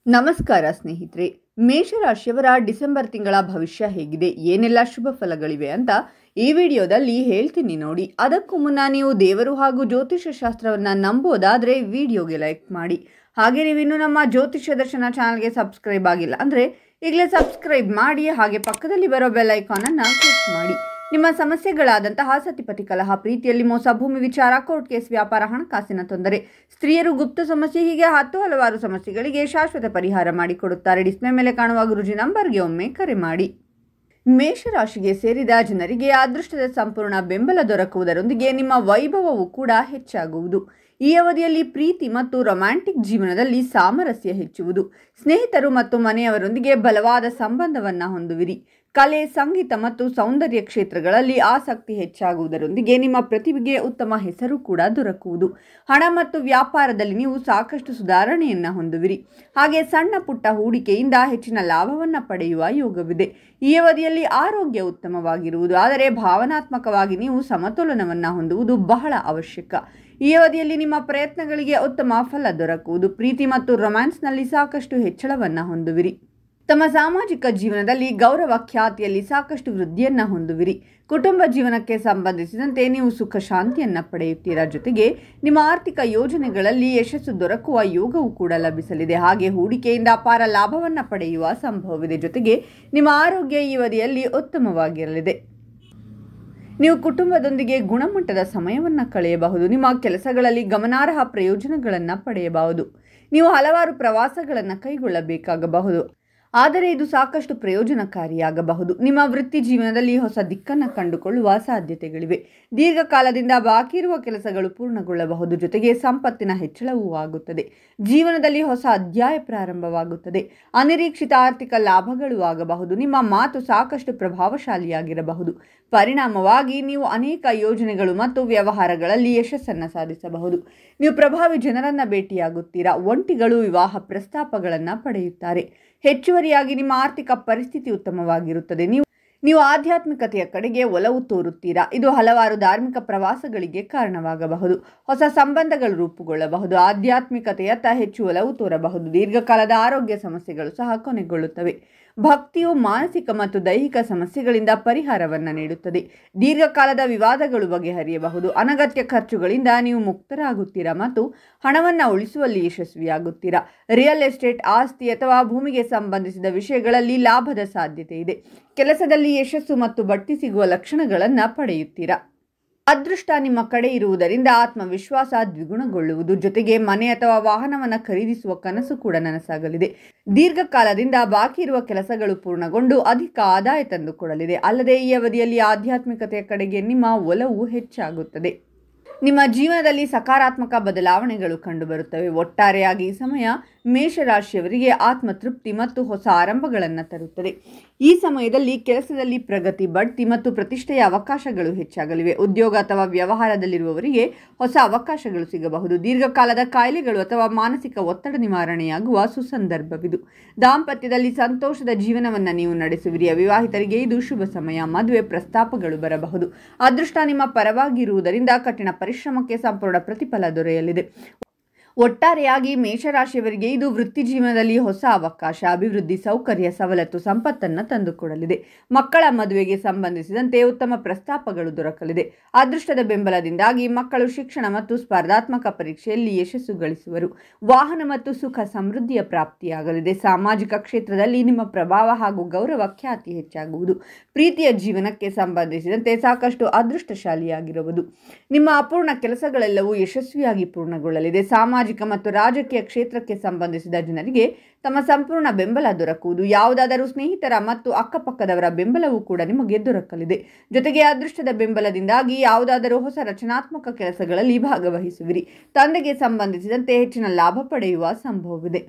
ನಮಸ್ಕಾರ ಸ್ನೇಹಿತರೆ. ಮೇಷರಾಶಿಯವರ ಡಿಸೆಂಬರ್ ತಿಂಗಳ ಭವಿಷ್ಯ ಹೇಗಿದೆ, ಏನೆಲ್ಲ ಶುಭ ಫಲಗಳಿವೆ ಅಂತ ಈ ವಿಡಿಯೋದಲ್ಲಿ ಹೇಳ್ತೀನಿ ನೋಡಿ. ಅದಕ್ಕೂ ಮುನ್ನ ನೀವು ದೇವರು ಹಾಗೂ ಜ್ಯೋತಿಷ್ಯ ಶಾಸ್ತ್ರವನ್ನು ನಂಬೋದಾದರೆ ವಿಡಿಯೋಗೆ ಲೈಕ್ ಮಾಡಿ. ಹಾಗೆ ನೀವಿನ್ನೂ ನಮ್ಮ ಜ್ಯೋತಿಷ್ಯ ದರ್ಶನ ಚಾನಲ್ಗೆ ಸಬ್ಸ್ಕ್ರೈಬ್ ಆಗಿಲ್ಲ ಅಂದರೆ ಈಗಲೇ ಸಬ್ಸ್ಕ್ರೈಬ್ ಮಾಡಿ. ಹಾಗೆ ಪಕ್ಕದಲ್ಲಿ ಬರೋ ಬೆಲ್ ಐಕಾನನ್ನು ಕ್ಲಿಕ್ ಮಾಡಿ. ನಿಮ್ಮ ಸಮಸ್ಯೆಗಳಾದಂತಹ ಸತಿಪತಿ ಕಲಹ, ಪ್ರೀತಿಯಲ್ಲಿ ಮೋಸ, ಭೂಮಿ ವಿಚಾರ, ಕೋರ್ಟ್ ಕೇಸ್, ವ್ಯಾಪಾರ, ಹಣಕಾಸಿನ ತೊಂದರೆ, ಸ್ತ್ರೀಯರು ಗುಪ್ತ ಸಮಸ್ಯೆ, ಹೀಗೆ ಹಲವಾರು ಸಮಸ್ಯೆಗಳಿಗೆ ಶಾಶ್ವತ ಪರಿಹಾರ ಮಾಡಿಕೊಡುತ್ತಾರೆ. ಡಿಸ್ಪ್ಲೇ ಮೇಲೆ ಕಾಣುವ ಗುರುಜಿ ನಂಬರ್ಗೆ ಒಮ್ಮೆ ಕರೆ ಮಾಡಿ. ಮೇಷರಾಶಿಗೆ ಸೇರಿದ ಜನರಿಗೆ ಅದೃಷ್ಟದ ಸಂಪೂರ್ಣ ಬೆಂಬಲ ದೊರಕುವುದರೊಂದಿಗೆ ನಿಮ್ಮ ವೈಭವವು ಕೂಡ ಹೆಚ್ಚಾಗುವುದು. ಈ ಅವಧಿಯಲ್ಲಿ ಪ್ರೀತಿ ಮತ್ತು ರೊಮ್ಯಾಂಟಿಕ್ ಜೀವನದಲ್ಲಿ ಸಾಮರಸ್ಯ ಹೆಚ್ಚುವುದು. ಸ್ನೇಹಿತರು ಮತ್ತು ಮನೆಯವರೊಂದಿಗೆ ಬಲವಾದ ಸಂಬಂಧವನ್ನು ಹೊಂದುವಿರಿ. ಕಲೆ, ಸಂಗೀತ ಮತ್ತು ಸೌಂದರ್ಯ ಕ್ಷೇತ್ರಗಳಲ್ಲಿ ಆಸಕ್ತಿ ಹೆಚ್ಚಾಗುವುದರೊಂದಿಗೆ ನಿಮ್ಮ ಪ್ರತಿಭೆಗೆ ಉತ್ತಮ ಹೆಸರು ಕೂಡ ದೊರಕುವುದು. ಹಣ ಮತ್ತು ವ್ಯಾಪಾರದಲ್ಲಿ ನೀವು ಸಾಕಷ್ಟು ಸುಧಾರಣೆಯನ್ನು ಹೊಂದುವಿರಿ. ಹಾಗೆ ಸಣ್ಣ ಪುಟ್ಟ ಹೂಡಿಕೆಯಿಂದ ಹೆಚ್ಚಿನ ಲಾಭವನ್ನು ಪಡೆಯುವ ಯೋಗವಿದೆ. ಈ ಅವಧಿಯಲ್ಲಿ ಆರೋಗ್ಯ ಉತ್ತಮವಾಗಿರುವುದು, ಆದರೆ ಭಾವನಾತ್ಮಕವಾಗಿ ನೀವು ಸಮತೋಲನವನ್ನು ಹೊಂದುವುದು ಬಹಳ ಅವಶ್ಯಕ. ಈ ಅವಧಿಯಲ್ಲಿ ನಿಮ್ಮ ಪ್ರಯತ್ನಗಳಿಗೆ ಉತ್ತಮ ಫಲ ದೊರಕುವುದು. ಪ್ರೀತಿ ಮತ್ತು ರೊಮ್ಯಾನ್ಸ್ನಲ್ಲಿ ಸಾಕಷ್ಟು ಹೆಚ್ಚಳವನ್ನು ಹೊಂದುವಿರಿ. ತಮ್ಮ ಸಾಮಾಜಿಕ ಜೀವನದಲ್ಲಿ ಗೌರವ, ಖ್ಯಾತಿಯಲ್ಲಿ ಸಾಕಷ್ಟು ವೃದ್ಧಿಯನ್ನು ಹೊಂದುವಿರಿ. ಕುಟುಂಬ ಜೀವನಕ್ಕೆ ಸಂಬಂಧಿಸಿದಂತೆ ನೀವು ಸುಖ ಶಾಂತಿಯನ್ನು ಪಡೆಯುತ್ತೀರಾ. ಜೊತೆಗೆ ನಿಮ್ಮ ಆರ್ಥಿಕ ಯೋಜನೆಗಳಲ್ಲಿ ಯಶಸ್ಸು ದೊರಕುವ ಯೋಗವೂ ಕೂಡ ಲಭಿಸಲಿದೆ. ಹಾಗೆ ಹೂಡಿಕೆಯಿಂದ ಅಪಾರ ಲಾಭವನ್ನು ಪಡೆಯುವ ಸಂಭವವಿದೆ. ಜೊತೆಗೆ ನಿಮ್ಮ ಆರೋಗ್ಯ ಈ ಅವಧಿಯಲ್ಲಿ ಉತ್ತಮವಾಗಿರಲಿದೆ. ನೀವು ಕುಟುಂಬದೊಂದಿಗೆ ಗುಣಮಟ್ಟದ ಸಮಯವನ್ನು ಕಳೆಯಬಹುದು. ನಿಮ್ಮ ಕೆಲಸಗಳಲ್ಲಿ ಗಮನಾರ್ಹ ಪ್ರಯೋಜನಗಳನ್ನು ಪಡೆಯಬಹುದು. ನೀವು ಹಲವಾರು ಪ್ರವಾಸಗಳನ್ನು ಕೈಗೊಳ್ಳಬೇಕಾಗಬಹುದು, ಆದರೆ ಇದು ಸಾಕಷ್ಟು ಪ್ರಯೋಜನಕಾರಿಯಾಗಬಹುದು. ನಿಮ್ಮ ವೃತ್ತಿ ಜೀವನದಲ್ಲಿ ಹೊಸ ದಿಕ್ಕನ್ನು ಕಂಡುಕೊಳ್ಳುವ ಸಾಧ್ಯತೆಗಳಿವೆ. ದೀರ್ಘಕಾಲದಿಂದ ಬಾಕಿ ಇರುವ ಕೆಲಸಗಳು ಪೂರ್ಣಗೊಳ್ಳಬಹುದು. ಜೊತೆಗೆ ಸಂಪತ್ತಿನ ಹೆಚ್ಚಳವೂ ಆಗುತ್ತದೆ. ಜೀವನದಲ್ಲಿ ಹೊಸ ಅಧ್ಯಾಯ ಪ್ರಾರಂಭವಾಗುತ್ತದೆ. ಅನಿರೀಕ್ಷಿತ ಆರ್ಥಿಕ ಲಾಭಗಳು ಆಗಬಹುದು. ನಿಮ್ಮ ಮಾತು ಸಾಕಷ್ಟು ಪ್ರಭಾವಶಾಲಿಯಾಗಿರಬಹುದು. ಪರಿಣಾಮವಾಗಿ ನೀವು ಅನೇಕ ಯೋಜನೆಗಳು ಮತ್ತು ವ್ಯವಹಾರಗಳಲ್ಲಿ ಯಶಸ್ಸನ್ನು ಸಾಧಿಸಬಹುದು. ನೀವು ಪ್ರಭಾವಿ ಜನರನ್ನು ಭೇಟಿಯಾಗುತ್ತೀರಾ. ಒಂಟಿಗಳು ವಿವಾಹ ಪ್ರಸ್ತಾಪಗಳನ್ನು ಪಡೆಯುತ್ತಾರೆ. ಹೆಚ್ಚುವರಿಯಾಗಿ ನಿಮ್ಮ ಆರ್ಥಿಕ ಪರಿಸ್ಥಿತಿ ಉತ್ತಮವಾಗಿರುತ್ತದೆ. ನೀವು ಆಧ್ಯಾತ್ಮಿಕತೆಯ ಕಡೆಗೆ ಒಲವು ತೋರುತ್ತೀರಾ. ಇದು ಹಲವಾರು ಧಾರ್ಮಿಕ ಪ್ರವಾಸಗಳಿಗೆ ಕಾರಣವಾಗಬಹುದು. ಹೊಸ ಸಂಬಂಧಗಳು ರೂಪುಗೊಳ್ಳಬಹುದು. ಆಧ್ಯಾತ್ಮಿಕತೆಯತ್ತ ಹೆಚ್ಚು ಒಲವು ತೋರಬಹುದು. ದೀರ್ಘಕಾಲದ ಆರೋಗ್ಯ ಸಮಸ್ಯೆಗಳು ಸಹ ಕೊನೆಗೊಳ್ಳುತ್ತವೆ. ಭಕ್ತಿಯು ಮಾನಸಿಕ ಮತ್ತು ದೈಹಿಕ ಸಮಸ್ಯೆಗಳಿಂದ ಪರಿಹಾರವನ್ನು ನೀಡುತ್ತದೆ. ದೀರ್ಘಕಾಲದ ವಿವಾದಗಳು ಬಗೆಹರಿಯಬಹುದು. ಅನಗತ್ಯ ಖರ್ಚುಗಳಿಂದ ನೀವು ಮುಕ್ತರಾಗುತ್ತೀರಾ ಮತ್ತು ಹಣವನ್ನು ಉಳಿಸುವಲ್ಲಿ ಯಶಸ್ವಿಯಾಗುತ್ತೀರಾ. ರಿಯಲ್ ಎಸ್ಟೇಟ್, ಆಸ್ತಿ ಅಥವಾ ಭೂಮಿಗೆ ಸಂಬಂಧಿಸಿದ ವಿಷಯಗಳಲ್ಲಿ ಲಾಭದ ಸಾಧ್ಯತೆ ಇದೆ. ಕೆಲಸದಲ್ಲಿ ಯಶಸ್ಸು ಮತ್ತು ಬಡ್ತಿ ಸಿಗುವ ಲಕ್ಷಣಗಳನ್ನು ಪಡೆಯುತ್ತೀರಾ. ಅದೃಷ್ಟ ನಿಮ್ಮ ಕಡೆ ಇರುವುದರಿಂದ ಆತ್ಮವಿಶ್ವಾಸ ದ್ವಿಗುಣಗೊಳ್ಳುವುದು. ಜೊತೆಗೆ ಮನೆ ಅಥವಾ ವಾಹನವನ್ನು ಖರೀದಿಸುವ ಕನಸು ಕೂಡ ನನಸಾಗಲಿದೆ. ದೀರ್ಘಕಾಲದಿಂದ ಬಾಕಿ ಇರುವ ಕೆಲಸಗಳು ಪೂರ್ಣಗೊಂಡು ಅಧಿಕ ಆದಾಯ ತಂದುಕೊಡಲಿದೆ. ಅಲ್ಲದೆ ಈ ಅವಧಿಯಲ್ಲಿ ಆಧ್ಯಾತ್ಮಿಕತೆಯ ಕಡೆಗೆ ನಿಮ್ಮ ಒಲವು ಹೆಚ್ಚಾಗುತ್ತದೆ. ನಿಮ್ಮ ಜೀವನದಲ್ಲಿ ಸಕಾರಾತ್ಮಕ ಬದಲಾವಣೆಗಳು ಕಂಡುಬರುತ್ತವೆ. ಒಟ್ಟಾರೆಯಾಗಿ ಈ ಸಮಯ ಮೇಷರಾಶಿಯವರಿಗೆ ಆತ್ಮತೃಪ್ತಿ ಮತ್ತು ಹೊಸ ಆರಂಭಗಳನ್ನು ತರುತ್ತದೆ. ಈ ಸಮಯದಲ್ಲಿ ಕೆಲಸದಲ್ಲಿ ಪ್ರಗತಿ, ಬಡ್ತಿ ಮತ್ತು ಪ್ರತಿಷ್ಠೆಯ ಅವಕಾಶಗಳು ಹೆಚ್ಚಾಗಲಿವೆ. ಉದ್ಯೋಗ ಅಥವಾ ವ್ಯವಹಾರದಲ್ಲಿರುವವರಿಗೆ ಹೊಸ ಅವಕಾಶಗಳು ಸಿಗಬಹುದು. ದೀರ್ಘಕಾಲದ ಕಾಯಿಲೆಗಳು ಅಥವಾ ಮಾನಸಿಕ ಒತ್ತಡ ನಿವಾರಣೆಯಾಗುವ ಸುಸಂದರ್ಭವಿದು. ದಾಂಪತ್ಯದಲ್ಲಿ ಸಂತೋಷದ ಜೀವನವನ್ನು ನೀವು ನಡೆಸುವಿರಿ. ಅವಿವಾಹಿತರಿಗೆ ಇದು ಶುಭ ಸಮಯ. ಮದುವೆ ಪ್ರಸ್ತಾಪಗಳು ಬರಬಹುದು. ಅದೃಷ್ಟ ನಿಮ್ಮ ಪರವಾಗಿ ಇರುವುದರಿಂದ ಕಠಿಣ ಪರಿಶ್ರಮಕ್ಕೆ ಸಂಪೂರ್ಣ ಪ್ರತಿಫಲ ದೊರೆಯಲಿದೆ. ಒಟ್ಟಾರೆಯಾಗಿ ಮೇಷರಾಶಿಯವರಿಗೆ ಇದು ವೃತ್ತಿ ಜೀವನದಲ್ಲಿ ಹೊಸ ಅವಕಾಶ, ಅಭಿವೃದ್ಧಿ, ಸೌಕರ್ಯ, ಸವಲತ್ತು, ಸಂಪತ್ತನ್ನು ತಂದುಕೊಡಲಿದೆ. ಮಕ್ಕಳ ಮದುವೆಗೆ ಸಂಬಂಧಿಸಿದಂತೆ ಉತ್ತಮ ಪ್ರಸ್ತಾಪಗಳು ದೊರಕಲಿದೆ. ಅದೃಷ್ಟದ ಬೆಂಬಲದಿಂದಾಗಿ ಮಕ್ಕಳು ಶಿಕ್ಷಣ ಮತ್ತು ಸ್ಪರ್ಧಾತ್ಮಕ ಪರೀಕ್ಷೆಯಲ್ಲಿ ಯಶಸ್ಸು ಗಳಿಸುವರು. ವಾಹನ ಮತ್ತು ಸುಖ ಸಮೃದ್ಧಿಯ ಪ್ರಾಪ್ತಿಯಾಗಲಿದೆ. ಸಾಮಾಜಿಕ ಕ್ಷೇತ್ರದಲ್ಲಿ ನಿಮ್ಮ ಪ್ರಭಾವ ಹಾಗೂ ಗೌರವ, ಖ್ಯಾತಿ ಹೆಚ್ಚಾಗುವುದು. ಪ್ರೀತಿಯ ಜೀವನಕ್ಕೆ ಸಂಬಂಧಿಸಿದಂತೆ ಸಾಕಷ್ಟು ಅದೃಷ್ಟಶಾಲಿಯಾಗಿರುವುದು. ನಿಮ್ಮ ಅಪೂರ್ಣ ಕೆಲಸಗಳೆಲ್ಲವೂ ಯಶಸ್ವಿಯಾಗಿ ಪೂರ್ಣಗೊಳ್ಳಲಿದೆ. ಸಾಮಾಜಿಕ ಮತ್ತು ರಾಜಕೀಯ ಕ್ಷೇತ್ರಕ್ಕೆ ಸಂಬಂಧಿಸಿದ ಜನರಿಗೆ ತಮ್ಮ ಸಂಪೂರ್ಣ ಬೆಂಬಲ ದೊರಕುವುದು. ಯಾವುದಾದರೂ ಸ್ನೇಹಿತರ ಮತ್ತು ಅಕ್ಕಪಕ್ಕದವರ ಬೆಂಬಲವೂ ಕೂಡ ನಿಮಗೆ ದೊರಕಲಿದೆ. ಜೊತೆಗೆ ಅದೃಷ್ಟದ ಬೆಂಬಲದಿಂದಾಗಿ ಯಾವುದಾದರೂ ಹೊಸ ರಚನಾತ್ಮಕ ಕೆಲಸಗಳಲ್ಲಿ ಭಾಗವಹಿಸುವಿರಿ. ತಂದೆಗೆ ಸಂಬಂಧಿಸಿದಂತೆ ಹೆಚ್ಚಿನ ಲಾಭ ಪಡೆಯುವ ಸಂಭವವಿದೆ.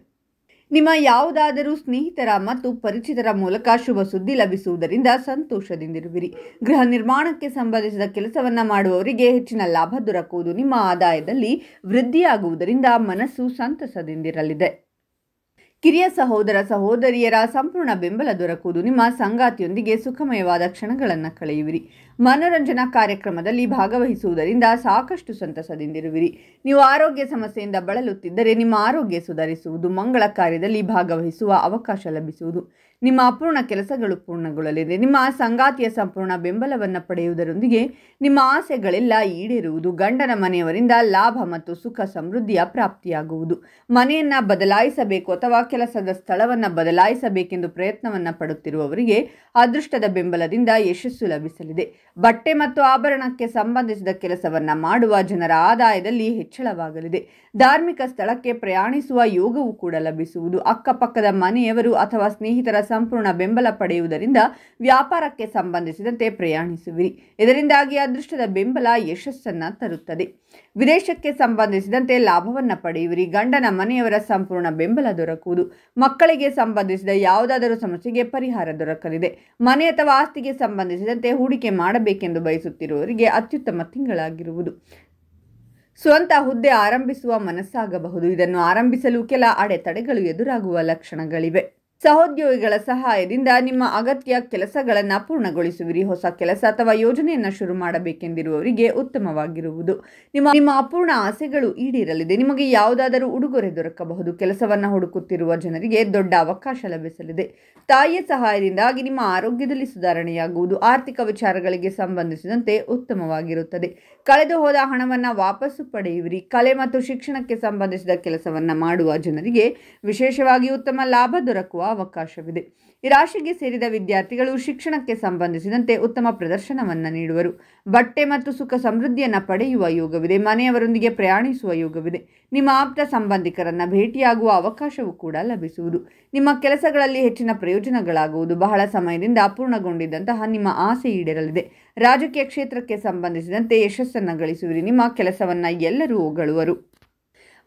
ನಿಮ್ಮ ಯಾವುದಾದರೂ ಸ್ನೇಹಿತರ ಮತ್ತು ಪರಿಚಿತರ ಮೂಲಕ ಶುಭ ಸುದ್ದಿ ಲಭಿಸುವುದರಿಂದ ಸಂತೋಷದಿಂದಿರುವಿರಿ. ಗೃಹ ನಿರ್ಮಾಣಕ್ಕೆ ಸಂಬಂಧಿಸಿದ ಕೆಲಸವನ್ನು ಮಾಡುವವರಿಗೆ ಹೆಚ್ಚಿನ ಲಾಭ ದೊರಕುವುದು. ನಿಮ್ಮ ಆದಾಯದಲ್ಲಿ ವೃದ್ಧಿಯಾಗುವುದರಿಂದ ಮನಸ್ಸು ಸಂತಸದಿಂದಿರಲಿದೆ. ಕಿರಿಯ ಸಹೋದರ ಸಹೋದರಿಯರ ಸಂಪೂರ್ಣ ಬೆಂಬಲ ದೊರಕುವುದು. ನಿಮ್ಮ ಸಂಗಾತಿಯೊಂದಿಗೆ ಸುಖಮಯವಾದ ಕ್ಷಣಗಳನ್ನು ಕಳೆಯುವಿರಿ. ಮನೋರಂಜನಾ ಕಾರ್ಯಕ್ರಮದಲ್ಲಿ ಭಾಗವಹಿಸುವುದರಿಂದ ಸಾಕಷ್ಟು ಸಂತಸದಿಂದಿರುವಿರಿ. ನೀವು ಆರೋಗ್ಯ ಸಮಸ್ಯೆಯಿಂದ ಬಳಲುತ್ತಿದ್ದರೆ ನಿಮ್ಮ ಆರೋಗ್ಯ ಸುಧಾರಿಸುವುದು, ಮಂಗಳ ಕಾರ್ಯದಲ್ಲಿ ಭಾಗವಹಿಸುವ ಅವಕಾಶ ಲಭಿಸುವುದು, ನಿಮ್ಮ ಅಪೂರ್ಣ ಕೆಲಸಗಳು ಪೂರ್ಣಗೊಳ್ಳಲಿದೆ. ನಿಮ್ಮ ಸಂಗಾತಿಯ ಸಂಪೂರ್ಣ ಬೆಂಬಲವನ್ನು ಪಡೆಯುವುದರೊಂದಿಗೆ ನಿಮ್ಮ ಆಸೆಗಳೆಲ್ಲ ಈಡೇರುವುದು. ಗಂಡನ ಮನೆಯವರಿಂದ ಲಾಭ ಮತ್ತು ಸುಖ ಸಮೃದ್ಧಿಯ ಪ್ರಾಪ್ತಿಯಾಗುವುದು. ಮನೆಯನ್ನು ಬದಲಾಯಿಸಬೇಕು ಅಥವಾ ಕೆಲಸದ ಸ್ಥಳವನ್ನು ಬದಲಾಯಿಸಬೇಕೆಂದು ಪ್ರಯತ್ನವನ್ನು ಪಡುತ್ತಿರುವವರಿಗೆ ಅದೃಷ್ಟದ ಬೆಂಬಲದಿಂದ ಯಶಸ್ಸು ಲಭಿಸಲಿದೆ. ಬಟ್ಟೆ ಮತ್ತು ಆಭರಣಕ್ಕೆ ಸಂಬಂಧಿಸಿದ ಕೆಲಸವನ್ನು ಮಾಡುವ ಜನರ ಆದಾಯದಲ್ಲಿ ಹೆಚ್ಚಳವಾಗಲಿದೆ. ಧಾರ್ಮಿಕ ಸ್ಥಳಕ್ಕೆ ಪ್ರಯಾಣಿಸುವ ಯೋಗವೂ ಕೂಡ ಲಭಿಸುವುದು. ಅಕ್ಕಪಕ್ಕದ ಮನೆಯವರು ಅಥವಾ ಸ್ನೇಹಿತರ ಸಂಪೂರ್ಣ ಬೆಂಬಲ ಪಡೆಯುವುದರಿಂದ ವ್ಯಾಪಾರಕ್ಕೆ ಸಂಬಂಧಿಸಿದಂತೆ ಪ್ರಯಾಣಿಸುವಿರಿ. ಇದರಿಂದಾಗಿ ಅದೃಷ್ಟದ ಬೆಂಬಲ ಯಶಸ್ಸನ್ನು ತರುತ್ತದೆ. ವಿದೇಶಕ್ಕೆ ಸಂಬಂಧಿಸಿದಂತೆ ಲಾಭವನ್ನು ಪಡೆಯುವಿರಿ. ಗಂಡನ ಮನೆಯವರ ಸಂಪೂರ್ಣ ಬೆಂಬಲ ದೊರಕುವುದು. ಮಕ್ಕಳಿಗೆ ಸಂಬಂಧಿಸಿದ ಯಾವುದಾದರೂ ಸಮಸ್ಯೆಗೆ ಪರಿಹಾರ ದೊರಕಲಿದೆ. ಮನೆ ಅಥವಾ ಆಸ್ತಿಗೆ ಸಂಬಂಧಿಸಿದಂತೆ ಹೂಡಿಕೆ ಮಾಡಬೇಕೆಂದು ಬಯಸುತ್ತಿರುವವರಿಗೆ ಅತ್ಯುತ್ತಮ ತಿಂಗಳಾಗಿರುವುದು. ಸ್ವಂತ ಹುದ್ದೆ ಆರಂಭಿಸುವ ಮನಸ್ಸಾಗಬಹುದು. ಇದನ್ನು ಆರಂಭಿಸಲು ಕೆಲ ಅಡೆತಡೆಗಳು ಎದುರಾಗುವ ಲಕ್ಷಣಗಳಿವೆ. ಸಹೋದ್ಯೋಗಿಗಳ ಸಹಾಯದಿಂದ ನಿಮ್ಮ ಅಗತ್ಯ ಕೆಲಸಗಳನ್ನು ಪೂರ್ಣಗೊಳಿಸುವಿರಿ. ಹೊಸ ಕೆಲಸ ಅಥವಾ ಯೋಜನೆಯನ್ನು ಶುರು ಮಾಡಬೇಕೆಂದಿರುವವರಿಗೆ ಉತ್ತಮವಾಗಿರುವುದು. ನಿಮ್ಮ ಅಪೂರ್ಣ ಆಸೆಗಳು ಈಡೇರಲಿದೆ. ನಿಮಗೆ ಯಾವುದಾದರೂ ಉಡುಗೊರೆ ದೊರಕಬಹುದು. ಕೆಲಸವನ್ನು ಹುಡುಕುತ್ತಿರುವ ಜನರಿಗೆ ದೊಡ್ಡ ಅವಕಾಶ ಲಭಿಸಲಿದೆ. ತಾಯಿಯ ಸಹಾಯದಿಂದಾಗಿ ನಿಮ್ಮ ಆರೋಗ್ಯದಲ್ಲಿ ಸುಧಾರಣೆಯಾಗುವುದು. ಆರ್ಥಿಕ ವಿಚಾರಗಳಿಗೆ ಸಂಬಂಧಿಸಿದಂತೆ ಉತ್ತಮವಾಗಿರುತ್ತದೆ. ಕಳೆದು ಹೋದ ಹಣವನ್ನು ವಾಪಸ್ಸು ಪಡೆಯುವಿರಿ. ಕಲೆ ಮತ್ತು ಶಿಕ್ಷಣಕ್ಕೆ ಸಂಬಂಧಿಸಿದ ಕೆಲಸವನ್ನು ಮಾಡುವ ಜನರಿಗೆ ವಿಶೇಷವಾಗಿ ಉತ್ತಮ ಲಾಭ ದೊರಕುವ ಅವಕಾಶವಿದೆ. ಈ ರಾಶಿಗೆ ಸೇರಿದ ವಿದ್ಯಾರ್ಥಿಗಳು ಶಿಕ್ಷಣಕ್ಕೆ ಸಂಬಂಧಿಸಿದಂತೆ ಉತ್ತಮ ಪ್ರದರ್ಶನವನ್ನು ನೀಡುವರು. ಬಟ್ಟೆ ಮತ್ತು ಸುಖ ಸಮೃದ್ಧಿಯನ್ನು ಪಡೆಯುವ ಯೋಗವಿದೆ. ಮನೆಯವರೊಂದಿಗೆ ಪ್ರಯಾಣಿಸುವ ಯೋಗವಿದೆ. ನಿಮ್ಮ ಆಪ್ತ ಸಂಬಂಧಿಕರನ್ನು ಭೇಟಿಯಾಗುವ ಅವಕಾಶವೂ ಕೂಡ ಲಭಿಸುವುದು. ನಿಮ್ಮ ಕೆಲಸಗಳಲ್ಲಿ ಹೆಚ್ಚಿನ ಪ್ರಯೋಜನಗಳಾಗುವುದು. ಬಹಳ ಸಮಯದಿಂದ ಅಪೂರ್ಣಗೊಂಡಿದ್ದಂತಹ ನಿಮ್ಮ ಆಸೆ ಈಡೇರಲಿದೆ. ರಾಜಕೀಯ ಕ್ಷೇತ್ರಕ್ಕೆ ಸಂಬಂಧಿಸಿದಂತೆ ಯಶಸ್ಸನ್ನು ಗಳಿಸುವಿರಿ. ನಿಮ್ಮ ಕೆಲಸವನ್ನು ಎಲ್ಲರೂ ಹೊಗಳುವರು.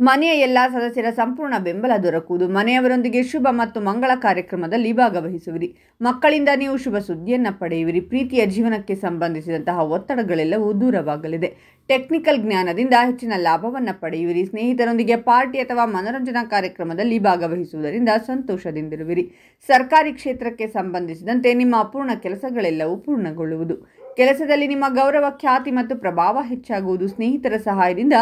ಮನೆಯ ಎಲ್ಲ ಸದಸ್ಯರ ಸಂಪೂರ್ಣ ಬೆಂಬಲ ದೊರಕುವುದು. ಮನೆಯವರೊಂದಿಗೆ ಶುಭ ಮತ್ತು ಮಂಗಳ ಕಾರ್ಯಕ್ರಮದಲ್ಲಿ ಭಾಗವಹಿಸುವಿರಿ. ಮಕ್ಕಳಿಂದ ನೀವು ಶುಭ ಸುದ್ದಿಯನ್ನು ಪಡೆಯುವಿರಿ. ಪ್ರೀತಿಯ ಜೀವನಕ್ಕೆ ಸಂಬಂಧಿಸಿದಂತಹ ಒತ್ತಡಗಳೆಲ್ಲವೂ ದೂರವಾಗಲಿದೆ. ಟೆಕ್ನಿಕಲ್ ಜ್ಞಾನದಿಂದ ಹೆಚ್ಚಿನ ಲಾಭವನ್ನು ಪಡೆಯುವಿರಿ. ಸ್ನೇಹಿತರೊಂದಿಗೆ ಪಾರ್ಟಿ ಅಥವಾ ಮನೋರಂಜನಾ ಕಾರ್ಯಕ್ರಮದಲ್ಲಿ ಭಾಗವಹಿಸುವುದರಿಂದ ಸಂತೋಷದಿಂದಿರುವಿರಿ. ಸರ್ಕಾರಿ ಕ್ಷೇತ್ರಕ್ಕೆ ಸಂಬಂಧಿಸಿದಂತೆ ನಿಮ್ಮ ಅಪೂರ್ಣ ಕೆಲಸಗಳೆಲ್ಲವೂ ಪೂರ್ಣಗೊಳ್ಳುವುದು. ಕೆಲಸದಲ್ಲಿ ನಿಮ್ಮ ಗೌರವ, ಖ್ಯಾತಿ ಮತ್ತು ಪ್ರಭಾವ ಹೆಚ್ಚಾಗುವುದು. ಸ್ನೇಹಿತರ ಸಹಾಯದಿಂದ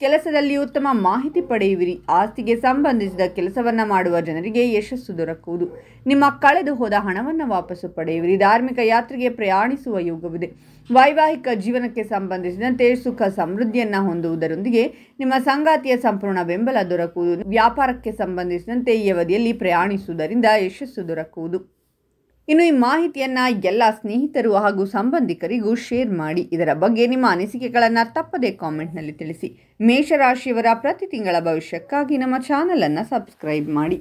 ಕೆಲಸದಲ್ಲಿ ಉತ್ತಮ ಮಾಹಿತಿ ಪಡೆಯುವಿರಿ. ಆಸ್ತಿಗೆ ಸಂಬಂಧಿಸಿದ ಕೆಲಸವನ್ನು ಮಾಡುವ ಜನರಿಗೆ ಯಶಸ್ಸು ದೊರಕುವುದು. ನಿಮ್ಮ ಕಳೆದು ಹೋದ ಹಣವನ್ನು ವಾಪಸ್ಸು ಪಡೆಯುವಿರಿ. ಧಾರ್ಮಿಕ ಯಾತ್ರೆಗೆ ಪ್ರಯಾಣಿಸುವ ಯೋಗವಿದೆ. ವೈವಾಹಿಕ ಜೀವನಕ್ಕೆ ಸಂಬಂಧಿಸಿದಂತೆ ಸುಖ ಸಮೃದ್ಧಿಯನ್ನು ಹೊಂದುವುದರೊಂದಿಗೆ ನಿಮ್ಮ ಸಂಗಾತಿಯ ಸಂಪೂರ್ಣ ಬೆಂಬಲ ದೊರಕುವುದು. ವ್ಯಾಪಾರಕ್ಕೆ ಸಂಬಂಧಿಸಿದಂತೆ ಈ ಅವಧಿಯಲ್ಲಿ ಪ್ರಯಾಣಿಸುವುದರಿಂದ ಯಶಸ್ಸು ದೊರಕುವುದು. ಇನ್ನು ಈ ಮಾಹಿತಿಯನ್ನು ಎಲ್ಲ ಸ್ನೇಹಿತರು ಹಾಗೂ ಸಂಬಂಧಿಕರಿಗೂ ಶೇರ್ ಮಾಡಿ. ಇದರ ಬಗ್ಗೆ ನಿಮ್ಮ ಅನಿಸಿಕೆಗಳನ್ನು ತಪ್ಪದೇ ಕಾಮೆಂಟ್ನಲ್ಲಿ ತಿಳಿಸಿ. ಮೇಷರಾಶಿಯವರ ಪ್ರತಿ ತಿಂಗಳ ಭವಿಷ್ಯಕ್ಕಾಗಿ ನಮ್ಮ ಚಾನಲನ್ನು ಸಬ್ಸ್ಕ್ರೈಬ್ ಮಾಡಿ.